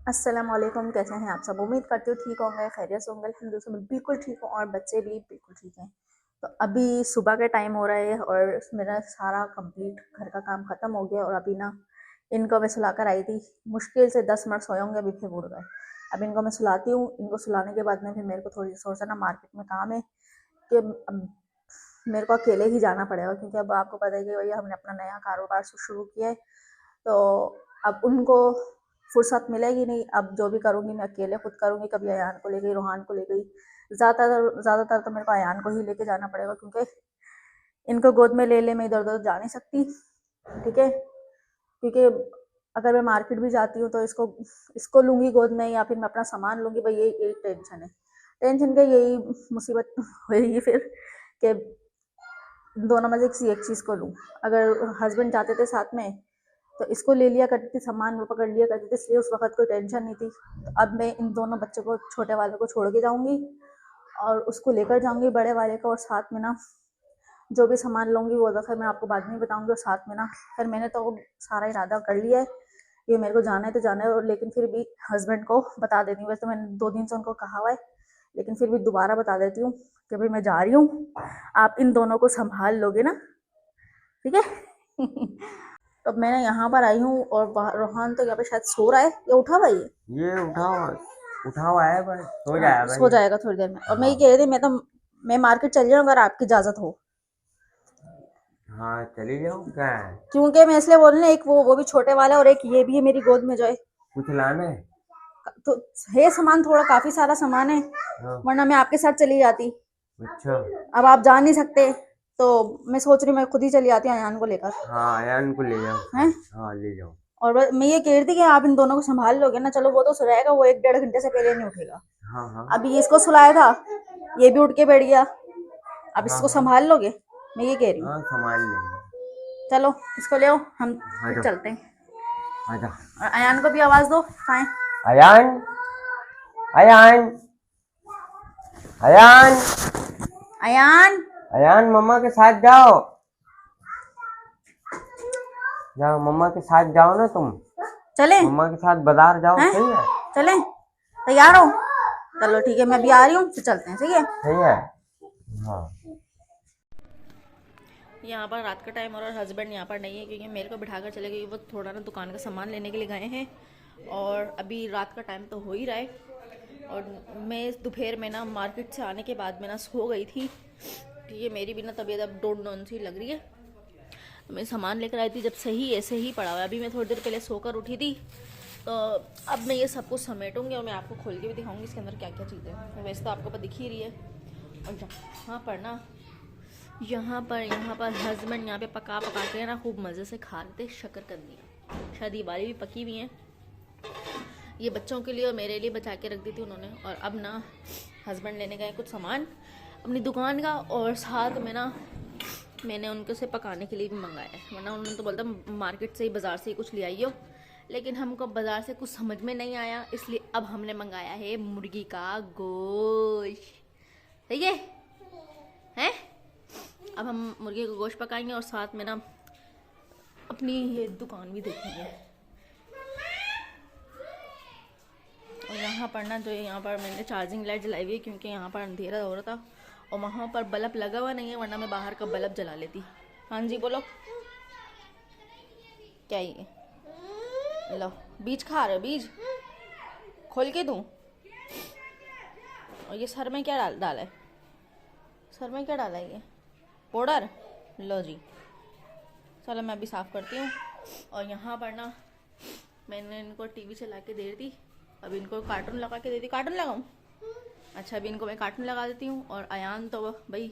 अस्सलाम वालेकुम, कैसे हैं आप सब। उम्मीद करती हूँ ठीक होंगे, खैरियत से होंगे। अल्हम्दुलिल्लाह से मैं बिल्कुल ठीक हूँ और बच्चे भी बिल्कुल ठीक हैं। तो अभी सुबह के टाइम हो रहा है और मेरा सारा कंप्लीट घर का काम ख़त्म हो गया और अभी ना इनको मैं सुला कर आई थी। मुश्किल से 10 मिनट सोए होंगे, अभी फिर उड़ गए। अब इनको मैं सुलाती हूँ। इनको सुलाने के बाद में फिर मेरे को थोड़ा सा ना मार्केट में काम है कि अब मेरे को अकेले ही जाना पड़ेगा, क्योंकि अब आपको पता है कि भैया हमने अपना नया कारोबार शुरू किया है। तो अब उनको फुर्सत मिलेगी नहीं। अब जो भी करूँगी मैं अकेले खुद करूँगी। कभी अयान को ले गई, रूहान को ले गई। ज़्यादातर तो मेरे को अयान को ही लेके जाना पड़ेगा, क्योंकि इनको गोद में ले मैं इधर उधर जा नहीं सकती। ठीक है, क्योंकि अगर मैं मार्केट भी जाती हूँ तो इसको लूँगी गोद में या फिर मैं अपना सामान लूँगी। भाई यही टेंशन है। टेंशन का यही मुसीबत हुई फिर कि दोनों में से किसी एक चीज़ को लूँ। अगर हस्बैंड जाते थे साथ में तो इसको ले लिया करती थी, सामान वो पकड़ लिया करती थी, इसलिए उस वक्त कोई टेंशन नहीं थी। तो अब मैं इन दोनों बच्चों को, छोटे वाले को छोड़ के जाऊँगी और उसको लेकर जाऊँगी बड़े वाले को, और साथ में ना जो भी सामान लूँगी वो तो फिर मैं आपको बाद में बताऊँगी। और साथ में ना फिर मैंने तो सारा इरादा कर लिया है कि मेरे को जाना है तो जाना है, और लेकिन फिर भी हस्बैंड को बता देती हूँ। वैसे तो मैंने 2 दिन से उनको कहा हुआ है, लेकिन फिर भी दोबारा बता देती हूँ कि भाई मैं जा रही हूँ, आप इन दोनों को संभाल लोगे ना, ठीक है। तो मैंने यहाँ पर आई हूँ और रोहन तो यहाँ पे शायद सो रहा है या उठा भाई है। ये उठा हुआ है पर सो जाएगा सो भाई। जाएगा थोड़ी देर में। और मैं ये हाँ कह रही थी, मैं मार्केट चली जाऊँ अगर आपकी इजाजत हो। हाँ, चली जाओ, क्या है? क्योंकि मैं इसलिए बोल रही हूँ, एक वो भी छोटे वाला और एक ये भी है मेरी गोद में जो है। कुछ लाना है? तो है सामान, थोड़ा काफी सारा सामान है, हाँ। वरना मैं आपके साथ चली जाती। अच्छा। अब आप जा नहीं सकते तो मैं सोच रही हूँ मैं खुद ही चली जाती हूँ अयान को लेकर। हाँ, यान को ले जाओ हैं, साथ। हाँ, ले जाओ। और मैं ये कह रही थी कि आप इन दोनों को संभाल लोगे ना। चलो वो तो सो जाएगा, वो 1 डेढ़ घंटे से पहले नहीं उठेगा। हाँ हाँ। अभी इसको सुलाया था, ये भी उठ के बैठ गया। अब हाँ इसको हाँ। संभाल लोगे, मैं ये कह रही हूँ। हाँ, संभाल लेंगे। चलो इसको ले आओ, हम आ फिर जाओ। चलते हैं। आ जाओ। और अयान को भी आवाज दो, खाएं। अयान, अयान, अयान, अयान, अयान, मम्मा के साथ जाओ। जाओ, मम्मा के साथ जाओ ना तुम। चलें? मम्मा के साथ बाजार जाओ, हैं, सही है? चलें? तैयार हो? चलो ठीक है, मैं भी आ रही हूँ, फिर चलते हैं, सही है। सही है। हाँ। यहाँ पर रात का टाइम और हस्बैंड यहाँ पर नहीं है, क्योंकि मेरे को बिठाकर चले गए। वो थोड़ा ना दुकान का सामान लेने के लिए गए हैं और अभी रात का टाइम तो हो ही रहा है। और मैं दोपहर में ना मार्केट से आने के बाद में ना सो गई थी। ठीक है, मेरी भी ना तबीयत अब डाउन सी लग रही है। तो मैं सामान लेकर आई थी, जब सही ऐसे ही पड़ा हुआ है। अभी मैं थोड़ी देर पहले सोकर उठी थी, तो अब मैं ये सब कुछ समेटूंगी और मैं आपको खोल के भी दिखाऊंगी इसके अंदर क्या क्या चीज़ें हैं। वैसे तो आपको दिख ही रही है। और यहाँ पर हस्बैंड यहाँ पे पका के ना खूब मज़े से खा रहे थे शकरकंदी। शायद ये वाली भी पकी हुई हैं। ये बच्चों के लिए और मेरे लिए बचा के रख दी थी उन्होंने। और अब ना हस्बैंड लेने गए कुछ सामान अपनी दुकान का, और साथ में ना मैंने उनको से पकाने के लिए भी मंगाया है। वरना उन्होंने तो बोलता मार्केट से ही, बाज़ार से ही कुछ ले आइयो, लेकिन हमको बाज़ार से कुछ समझ में नहीं आया, इसलिए अब हमने मंगाया है मुर्गी का गोश्त। सही है, हैं? अब हम मुर्गी का गोश्त पकाएंगे और साथ में ना अपनी ये दुकान भी देखेंगे। और यहाँ पर ना जो यहाँ पर मैंने चार्जिंग लाइट जलाई हुई है, क्योंकि यहाँ पर अंधेरा हो रहा था और वहाँ पर बल्ब लगा हुआ नहीं है, वरना मैं बाहर का बल्ब जला लेती। हाँ जी बोलो, क्या ये लो बीज खा रहे हो? बीज खोल के दूँ? और ये सर में क्या डाला है? सर में क्या डाला है? ये पाउडर। लो जी, चलो मैं अभी साफ़ करती हूँ। और यहाँ पर ना मैंने इनको टीवी चला के दे दी, अभी इनको कार्टून लगा के दे दी। कार्टून लगाऊँ? अच्छा, अभी इनको मैं कार्टून लगा देती हूँ। और अयान तो भाई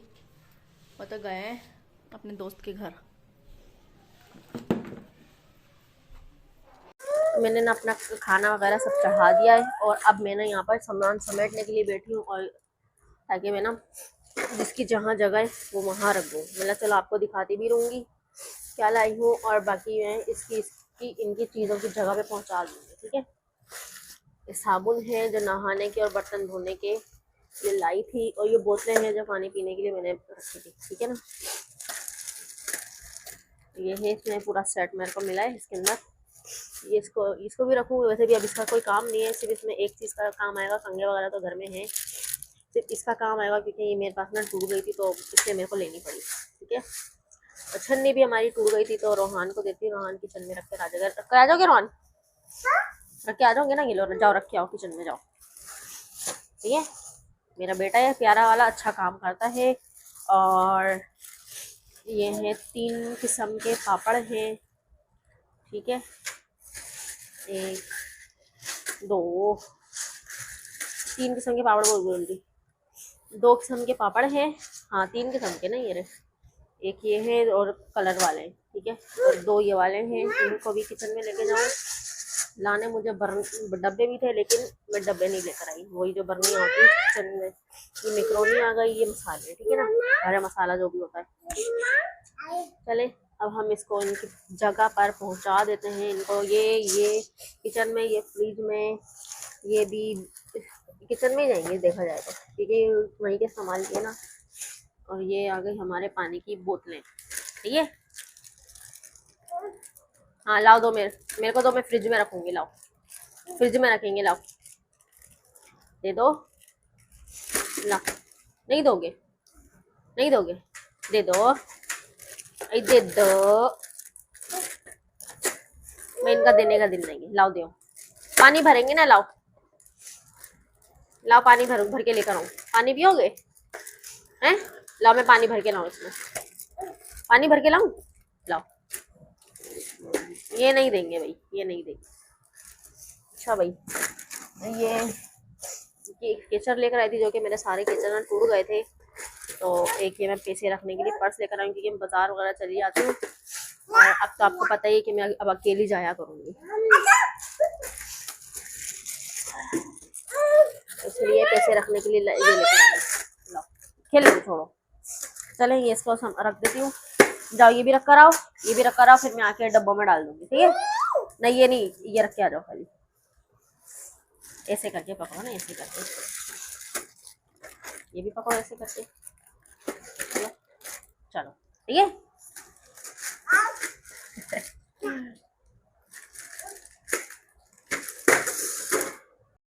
वो तो गए हैं अपने दोस्त के घर। मैंने ना अपना खाना वगैरह सब चढ़ा दिया है और अब मैं ना यहाँ पर सामान समेटने के लिए बैठी हूँ, और ताकि मैं ना जिसकी जहाँ जगह है वो वहाँ रख दूँ। मैं चलो आपको दिखाती भी रहूँगी क्या लाई हूँ, और बाकी मैं इसकी इनकी चीज़ों की जगह पे पहुँचा दूँगी। ठीक है, ये साबुन है जो नहाने के और बर्तन धोने के लिए लाई थी, और ये बोतलें हैं जो पानी पीने के लिए मैंने रखी थी। ठीक है ना, ये है, इसमें पूरा सेट मेरे को मिला है। इसके अंदर ये इसको भी रखूँगी। वैसे भी अब इसका कोई काम नहीं है, सिर्फ इसमें एक चीज़ का काम आएगा, कंघे वगैरह तो घर में है, सिर्फ इसका काम आएगा क्योंकि ये मेरे पास ना टूट गई थी तो इसलिए मेरे को लेनी पड़ी। ठीक है, और छन्नी भी हमारी टूट गई थी तो रोहान को देती, रोहान किचन में रख कर आ जाएगा। रख कर आ जाओगे रोहान? रख के आ जाओगे ना? ये लो जाओ, रख के आओ किचन में जाओ। ठीक है, मेरा बेटा है प्यारा वाला, अच्छा काम करता है। और ये है 3 किस्म के पापड़ हैं। ठीक है, 1 2 3 किस्म के पापड़ बोल रही, 2 किस्म के पापड़ हैं। हाँ 3 किस्म के ना, ये रहे, एक ये है और कलर वाले हैं। ठीक है, और 2 ये वाले हैं। इनको भी किचन में लेके जाऊँ। लाने मुझे डब्बे भी थे लेकिन मैं डब्बे नहीं लेकर आई, वही जो बर्नी होती है किचन में। ये मैक्रोनी आ गई, ये मसाले, ठीक है ना, हरा मसाला जो भी होता है। चले अब हम इसको इनकी जगह पर पहुंचा देते हैं इनको। ये किचन में, ये फ्रिज में, ये भी किचन में जाएंगे देखा जाए तो, क्योंकि वहीं के इस्तेमाल किए ना। और ये आ गई हमारे पानी की बोतलें। ठीक है, हाँ लाओ दो, मेरे को दो, मैं फ्रिज में रखूंगी। लाओ, फ्रिज में रखेंगे, लाओ दे दो। ला, नहीं दोगे? नहीं दोगे? दे दो, दे दो। मैं इनका देने का दिन नहीं है। लाओ दो, पानी भरेंगे ना, लाओ लाओ पानी भर के लेकर आऊँ। पानी पियोगे हैं? लाओ मैं पानी भर के लाऊं, इसमें पानी भर के लाऊं। लाओ, ये नहीं देंगे भाई, ये नहीं देंगे। अच्छा भाई, ये केचर लेकर आई थी जो कि मेरे सारे केचर टूट गए थे, तो एक ये मैं पैसे रखने के लिए पर्स लेकर आई क्योंकि मैं बाजार वगैरह चली जाती हूँ। और अब तो आपको पता ही है कि मैं अब अकेली जाया करूँगी, इसलिए पैसे रखने के लिए ये लेकर आई। लो खेल छोड़ो, चले ये इसको रख देती हूँ। जाओ ये भी रख कर आओ, ये भी रख कर आओ, फिर मैं आके डब्बों में डाल दूंगी। ठीक है, नहीं ये नहीं, ये रख के आ जाओ खाली। ऐसे करके पकड़ो ना, ऐसे करके, ये भी पकड़ो ऐसे करके। चलो चलो, ठीक है।